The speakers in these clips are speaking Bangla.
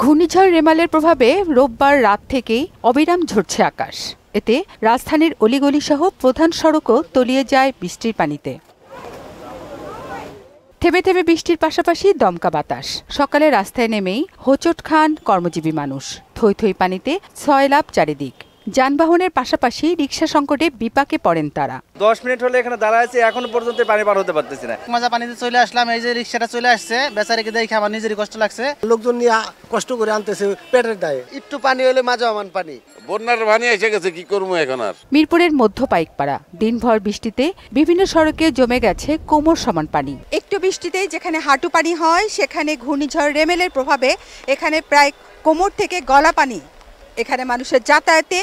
ঘূর্ণিঝড় রেমালের প্রভাবে রোববার রাত থেকেই অবিরাম ঝরছে আকাশ। এতে রাজধানীর অলিগলি সহ প্রধান সড়কও তলিয়ে যায় বৃষ্টির পানিতে। থেমে থেমে বৃষ্টির পাশাপাশি দমকা বাতাস। সকালে রাস্তায় নেমেই হোঁচট খান কর্মজীবী মানুষ। থই থই পানিতে সয়লাভ চারিদিক। যানবাহনের পাশাপাশি রিক্সা সংকটে বিপাকে পড়েন তারা। 10 মিনিট হলে এখানে দাঁড়ায় আছি, এখনো পর্যন্ত পানি পার হতে পারতেছি না। মজা পানিতে চলে আসলাম, এই যে রিক্সাটা চলে আসছে, বেচারিকে দেখে আমার নিজেরই কষ্ট লাগছে। লোকজন নিয়ে কষ্ট করে আনতেছে পেটের দায়ে। একটু পানি হলে মাজা আমান পানি, বন্যার পানি এসে গেছে, কি করবো এখন আর। মিরপুরের মধ্য পাইকপাড়া দিনভর বৃষ্টিতে বিভিন্ন সড়কে জমে গেছে কোমর সমান পানি। একটু বৃষ্টিতেই যেখানে হাঁটু পানি হয়, সেখানে ঘূর্ণিঝড় রেমেলের প্রভাবে এখানে প্রায় কোমর থেকে গলা পানি। এখানে মানুষের যাতায়াতে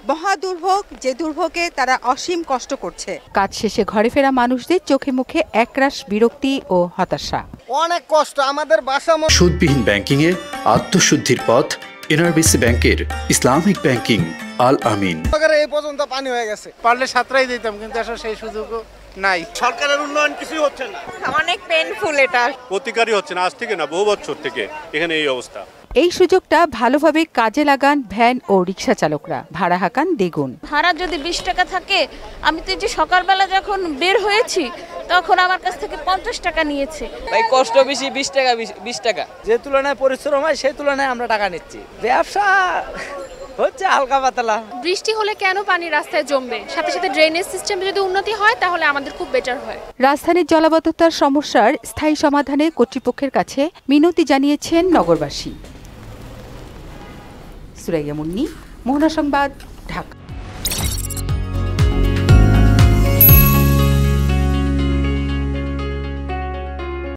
মহা দুর্ভোগ, যে দুর্ভোগে তারা অসীম কষ্ট করছে। কাজ শেষে ঘরে ফেরা মানুষদের চোখে মুখে একরাশ বিরক্তি ও হতাশা। অনেক কষ্ট আমাদের বাসা। সুদবিহীন ব্যাংকিং এ আত্মশুদ্ধির পথ এনআরবিসি ব্যাংকের ইসলামিক ব্যাংকিং আল আমিন। এই পর্যন্ত পানি হয়ে গেছে, পারলে সাঁতরাই দিতাম, কিন্তু আসলে সেই সুযোগও নাই। সরকারের উন্নয়ন কিছুই হচ্ছে না, অনেক পেইনফুল। এটা প্রতিকারই হচ্ছে না, আজ থেকে না বহু বছর থেকে এখানে এই অবস্থা। এই সুযোগটা ভালোভাবে কাজে লাগান ভ্যান ও রিক্সা চালকরা। ভাড়া হাঁকান দ্বিগুণ। ভাড়া যদি 20 টাকা থাকে, আমি তো যে সকালবেলা যখন বের হয়েছি তখন আমার কাছ থেকে 50 টাকা নিয়েছে। ভাই কষ্ট বেশি, 20 টাকা। যে তুলনায় পরিশ্রম হয় সেই তুলনায় আমরা টাকা নিচ্ছি। ব্যবসা হচ্ছে হালকা পাতলা। বৃষ্টি হলে কেন পানি রাস্তায় জমবে? সাথে সাথে ড্রেনেজ সিস্টেমে যদি উন্নতি হয় তাহলে আমাদের খুব বেটার হয়। রাজধানীর জলাবদ্ধতার সমস্যার স্থায়ী সমাধানে কর্তৃপক্ষের কাছে মিনতি জানিয়েছেন নগরবাসী। সুরাইয়া মুন্নি, মোহনা সংবাদ, ঢাকা।